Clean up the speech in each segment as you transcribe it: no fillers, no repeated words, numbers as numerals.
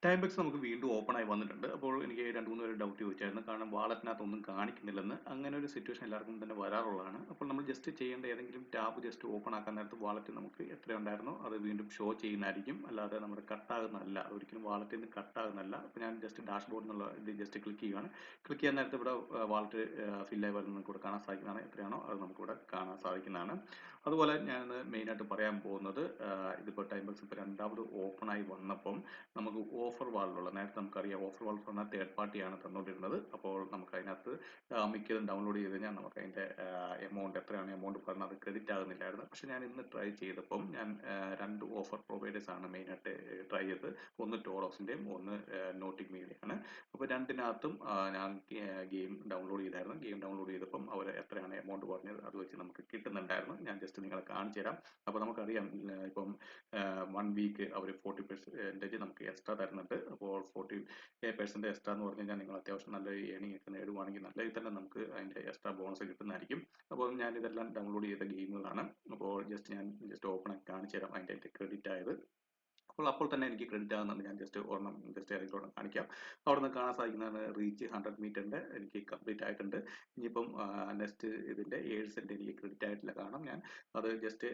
Time ബക്സ് നമുക്ക് വീണ്ടും open ആയി വന്നിട്ടുണ്ട്. അപ്പോൾ എനിക്ക് 2-3 പേര് ഡൗട്ട് ചോദിച്ചായിരുന്നു. കാരണം വാലറ്റിനകത്ത് ഒന്നും കാണിക്കുന്നില്ലെന്ന്. അങ്ങനെ ഒരു സിറ്റുവേഷൻ എല്ലാവർക്കും തന്നെ വരാറുള്ളതാണ്. അപ്പോൾ നമ്മൾ ജസ്റ്റ് ചെയ്യേണ്ട ഏതെങ്കിലും ടാബ് ജസ്റ്റ് ഓപ്പൺ ആക്കാൻ നേരത്ത് വാലറ്റ് നമുക്ക് എത്രയുണ്ടായിരുന്നോ അത് വീണ്ടും ഷോ ചെയ്യുന്നതായിരിക്കും. അല്ലാതെ നമ്മുടെ കട്ടാകുന്നതല്ല. ഒരിക്കലും വാലറ്റിൽ നിന്ന് കട്ടാകുന്നതല്ല. അപ്പോൾ ഞാൻ ജസ്റ്റ് ഡാഷ്ബോർഡ് എന്നുള്ള ഇത് ജസ്റ്റ് ക്ലിക്ക് ചെയ്യുകയാണ്. ക്ലിക്ക് ചെയ്യാൻ നേരത്ത് ഇവിടെ വാലറ്റ് ഫില്ലായി വരുന്നത് നമുക്ക് ഇവിടെ കാണാൻ സാധിക്കുന്നതാണ്. എത്രയാണോ അത് നമുക്കിവിടെ കാണാൻ സാധിക്കുന്നതാണ്. അതുപോലെ ഞാൻ മെയിനായിട്ട് പറയാൻ പോകുന്നത് ഇതിപ്പോൾ ടൈം ബക്സ് ഇപ്പോൾ രണ്ടാമത് ഓപ്പൺ ആയി വന്നപ്പം നമുക്ക് ഓഫർ വാളിലുള്ള നേരത്തെ നമുക്കറിയാം ഓഫർ വാൾ പറഞ്ഞാൽ തേർഡ് പാർട്ടിയാണ് തന്നുകൊണ്ടിരുന്നത്. അപ്പോൾ നമുക്ക് അതിനകത്ത് മിക്കതും ഡൗൺലോഡ് ചെയ്ത് കഴിഞ്ഞാൽ നമുക്ക് അതിന്റെ എമൗണ്ട് എത്രയാണ് എമൗണ്ട് പറഞ്ഞാൽ അത് ക്രെഡിറ്റ് ആകുന്നില്ലായിരുന്നു. പക്ഷെ ഞാൻ ഇന്ന് ട്രൈ ചെയ്തപ്പം ഞാൻ രണ്ട് ഓഫർ പ്രൊവൈഡേഴ്സ് ആണ് മെയിനായിട്ട് ട്രൈ ചെയ്തത്. ഒന്ന് ടോറോസിന്റെയും ഒന്ന് നോട്ടിക് മീഡിയയാണ്. അപ്പോൾ രണ്ടിനകത്തും ഞാൻ ഗെയിം ഡൗൺലോഡ് ചെയ്തായിരുന്നു. ഗെയിം ഡൗൺലോഡ് ചെയ്തപ്പം അവർ എത്രയാണ് എമൗണ്ട് പറഞ്ഞത് അത് വെച്ച് നമുക്ക് കിട്ടുന്നുണ്ടായിരുന്നു. ഞാൻ ജസ്റ്റ് നിങ്ങളെ കാണിച്ചു തരാം. അപ്പോൾ നമുക്കറിയാം ഇപ്പം 1 വീക്ക് അവർ 40% നമുക്ക് എക്സ്ട്രാ തരുന്നുണ്ട്. അപ്പോൾ 40% എക്സ്ട്രാ എന്ന് പറഞ്ഞു കഴിഞ്ഞാൽ നിങ്ങൾ അത്യാവശ്യം നല്ല ഏണിംഗ് ഒക്കെ നേടുവാണെങ്കിൽ നല്ല രീതിയിൽ തന്നെ നമുക്ക് അതിന്റെ എക്സ്ട്രാ ബോണസ് കിട്ടുന്നതായിരിക്കും. അപ്പോൾ ഞാൻ ഇതെല്ലാം ഡൗൺലോഡ് ചെയ്ത ഗെയിമുകളാണ്. അപ്പോൾ ഞാൻ ജസ്റ്റ് ഓപ്പൺ ആക്കി കാണിച്ചു തരാം അതിന്റെ ക്രെഡിറ്റ് ആയത്. അപ്പോൾ തന്നെ എനിക്ക് ക്രെഡിറ്റ് ആകുന്നുണ്ട്. ഞാൻ ജസ്റ്റ് ഏതെങ്കിലും കാണിക്കാം. അവിടെ നിന്ന് കാണാൻ സാധിക്കുന്നതാണ് റീച്ച് 100 മീറ്ററിന്റെ എനിക്ക് കംപ്ലീറ്റ് ആയിട്ടുണ്ട്. ഇനിയിപ്പം നെക്സ്റ്റ് ഇതിന്റെ 7 സെന്റ് എനിക്ക് ക്രെഡിറ്റ് ആയിട്ടില്ല. കാരണം ഞാൻ അത് ജസ്റ്റ്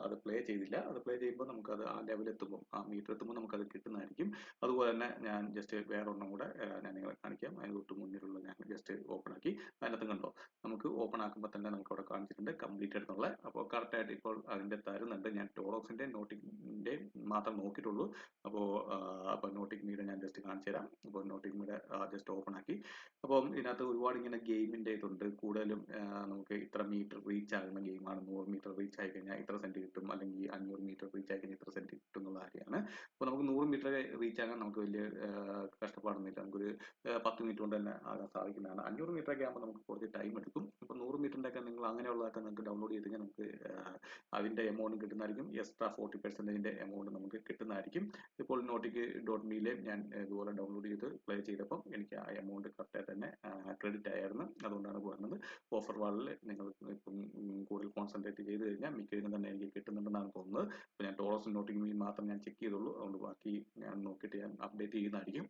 അത് പ്ലേ ചെയ്തില്ല. അത് പ്ലേ ചെയ്യുമ്പോൾ നമുക്കത് ആ ലെവൽ എത്തുമ്പോൾ ആ മീറ്റർ എത്തുമ്പോൾ നമുക്കത് കിട്ടുന്നതായിരിക്കും. അതുപോലെ തന്നെ ഞാൻ ജസ്റ്റ് വേറെ ഒരെണ്ണം കൂടെ ഞാൻ നിങ്ങളെ കാണിക്കാം. അതിന് തൊട്ട് മുന്നിലുള്ള ഞാൻ ജസ്റ്റ് ഓപ്പൺ ആക്കി അതിനകത്ത് കണ്ടോ നമുക്ക് ഓപ്പൺ ആക്കുമ്പോൾ തന്നെ നമുക്ക് അവിടെ കാണിച്ചിട്ടുണ്ട് കംപ്ലീറ്റഡ് എന്നുള്ള. അപ്പോൾ കറക്റ്റ് ആയിട്ട് ഇപ്പോൾ അതിന്റെ തരുന്നുണ്ട്. ഞാൻ ടോറോക്സിന്റെ നോട്ടിന്റെ മാത്രം നോക്കിയിട്ടുള്ളൂ. അപ്പോൾ നോട്ടിക് മീഡിയ ഞാൻ ജസ്റ്റ് കാണിച്ചു തരാം. അപ്പോൾ നോട്ടിക് മീഡിയ ജസ്റ്റ് ഓപ്പൺ ആക്കി. അപ്പം ഇതിനകത്ത് ഒരുപാട് ഇങ്ങനെ ഗെയിമിന്റെ ഇതുണ്ട്. കൂടുതലും നമുക്ക് ഇത്ര മീറ്റർ റീച്ച് ആകുന്ന ഗെയിമാണ്. 100 മീറ്റർ റീച്ച് ആയി കഴിഞ്ഞാൽ ഇത്ര സെന്റ് കിട്ടും, അല്ലെങ്കിൽ 500 മീറ്റർ റീച്ച് ആയി കഴിഞ്ഞാൽ ഇത്ര സെന്റ് കിട്ടും എന്നുള്ള കാര്യമാണ്. അപ്പോൾ നമുക്ക് 100 മീറ്റർ റീച്ച് ആകാൻ നമുക്ക് വലിയ കഷ്ടപ്പാടൊന്നുമില്ല. നമുക്കൊരു 10 മിനിറ്റ് കൊണ്ട് തന്നെ ആകാൻ സാധിക്കുന്നതാണ്. 500 മീറ്റർ ഒക്കെ ആകുമ്പോൾ നമുക്ക് കുറച്ച് ടൈം എടുക്കും. ഇപ്പൊ 100 മീറ്ററിന്റെ ഒക്കെ നിങ്ങൾ അങ്ങനെയുള്ളതൊക്കെ നിങ്ങൾക്ക് ഡൗൺലോഡ് ചെയ്ത് കഴിഞ്ഞാൽ നമുക്ക് അതിന്റെ എമൗണ്ട് കിട്ടുന്നതായിരിക്കും. എക്സ്ട്രാ 40%ന്റെ എമൗണ്ട് നമുക്ക് കിട്ടുന്നതായിരിക്കും. ഇപ്പോൾ നോട്ടിക് ഡോട്ട് മീലെ ഞാൻ ഇതുപോലെ ഡൗൺലോഡ് ചെയ്ത് പ്ലേ ചെയ്തപ്പോൾ എനിക്ക് ആ എമൗണ്ട് കറക്റ്റായി തന്നെ ക്രെഡിറ്റ് ആയിരുന്നു. അതുകൊണ്ടാണ് പറഞ്ഞത് ഓഫർ വാളിൽ നിങ്ങൾ ഇപ്പം കൂടുതൽ കോൺസെൻട്രേറ്റ് ചെയ്ത് കഴിഞ്ഞാൽ മിക്കതിനും തന്നെ എനിക്ക് കിട്ടുന്നുണ്ടെന്നാണ് തോന്നുന്നത്. അപ്പോൾ ഞാൻ ടോറസ് നോട്ടിക് മീ മാത്രം ഞാൻ ചെക്ക് ചെയ്തുള്ളൂ. അതുകൊണ്ട് ബാക്കി ഞാൻ നോക്കിയിട്ട് ഞാൻ അപ്ഡേറ്റ് ചെയ്യുന്നതായിരിക്കും.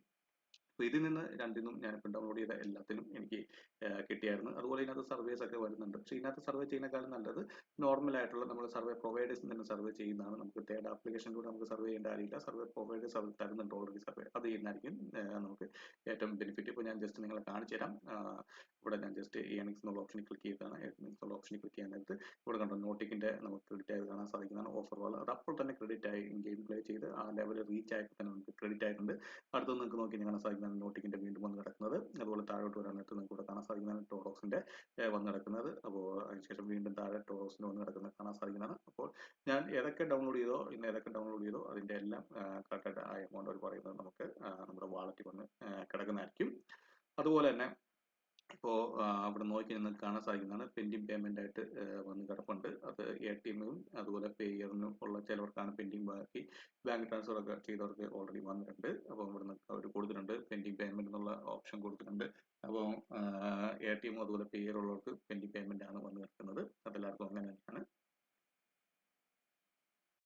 അപ്പോൾ ഇതിൽ നിന്ന് രണ്ടിനും ഞാനിപ്പോൾ ഡൗൺലോഡ് ചെയ്ത എല്ലാത്തിനും എനിക്ക് കിട്ടിയായിരുന്നു. അതുപോലെ ഇതിനകത്ത് സർവേസ് ഒക്കെ വരുന്നുണ്ട്. പക്ഷേ ഇതിനകത്ത് സർവേ ചെയ്യുന്നതിനേക്കാളും നല്ലത് നോർമൽ ആയിട്ടുള്ള നമ്മൾ സർവേ പ്രൊവൈഡേഴ്സിൽ തന്നെ സർവേ ചെയ്യുന്നതാണ്. നമുക്ക് തേർഡ് ആപ്ലിക്കേഷനിലൂടെ നമുക്ക് സർവേ ചെയ്യേണ്ട കാര്യമില്ല. സർവേ പ്രൊവൈഡേഴ്സ് അവർ തരുന്നുണ്ട് ഓൾറെഡി സർവേ. അത് ചെയ്യുന്നതായിരിക്കും നമുക്ക് ഏറ്റവും ബെനിഫിറ്റ്. ഇപ്പോൾ ഞാൻ ജസ്റ്റ് നിങ്ങളെ കാണിച്ചു തരാം. ഇവിടെ ഞാൻ ജസ്റ്റ് ഏണിങ്സ് എന്നുള്ള ഓപ്ഷനിൽ ക്ലിക്ക് ചെയ്താണ്. ഏണിങ്സ് എന്നുള്ള ഓപ്ഷനിൽ ക്ലിക്ക് ചെയ്യാൻ നേരത്ത് ഇവിടെ കണ്ടോ നോട്ടിക്കിന്റെ നമുക്ക് ക്രെഡിറ്റ് ആയത് കാണാൻ സാധിക്കുന്നതാണ്. ഓഫർ വാൾ അത് അപ്പോൾ തന്നെ ക്രെഡിറ്റ് ആയി ഗെയിം പ്ലേ ചെയ്ത് ആ ലെവൽ റീച്ച് ആയപ്പോൾ തന്നെ നമുക്ക് ക്രെഡിറ്റ് ആയിട്ടുണ്ട്. അടുത്ത് നിങ്ങൾക്ക് നോക്കി കാണാൻ സാധിക്കുന്നതാണ് നോട്ടിക്കിന്റെ വീണ്ടും വന്ന് കിടക്കുന്നത്. അതുപോലെ താഴോട്ട് വരാൻ നേരത്ത് നിങ്ങൾക്ക് ഇവിടെ കാണാൻ സാധിക്കുന്നതാണ് ടോറോക്സിന്റെ വന്ന് കിടക്കുന്നത്. അപ്പോൾ അതിനുശേഷം വീണ്ടും താഴെ ടോറോക്സിന്റെ വന്ന് കിടക്കുന്നത് കാണാൻ സാധിക്കുന്നതാണ്. അപ്പോൾ ഞാൻ ഏതൊക്കെ ഡൗൺലോഡ് ചെയ്തോ ഇന്ന് ഏതൊക്കെ ഡൗൺലോഡ് ചെയ്തോ അതിന്റെ എല്ലാം കറക്റ്റായിട്ട് ആ എമൗണ്ട് അവർ പറയുന്നത് നമുക്ക് നമ്മുടെ വാളറ്റിൽ വന്ന് കിടക്കുന്നതായിരിക്കും. അതുപോലെ തന്നെ ഇപ്പോൾ അവിടെ നോക്കി നിങ്ങൾക്ക് കാണാൻ സാധിക്കുന്നതാണ് പെൻഡിങ് പേയ്മെന്റ് ആയിട്ട് വന്ന് കിടപ്പുണ്ട്. അത് ATM-നും അതുപോലെ പേയറിനും ഉള്ള ചിലവർക്കാണ് പെൻഡിങ്. ബാക്കി ബാങ്ക് ട്രാൻസ്ഫർ ഒക്കെ ചെയ്തവർക്ക് ഓൾറെഡി വന്നിട്ടുണ്ട്. അപ്പോൾ ഇവിടെ അവർ കൊടുത്തിട്ടുണ്ട് പെൻഡിങ് പേയ്മെന്റ് എന്നുള്ള ഓപ്ഷൻ കൊടുത്തിട്ടുണ്ട്. അപ്പോൾ ATM അതുപോലെ പേയർ ഉള്ളവർക്ക്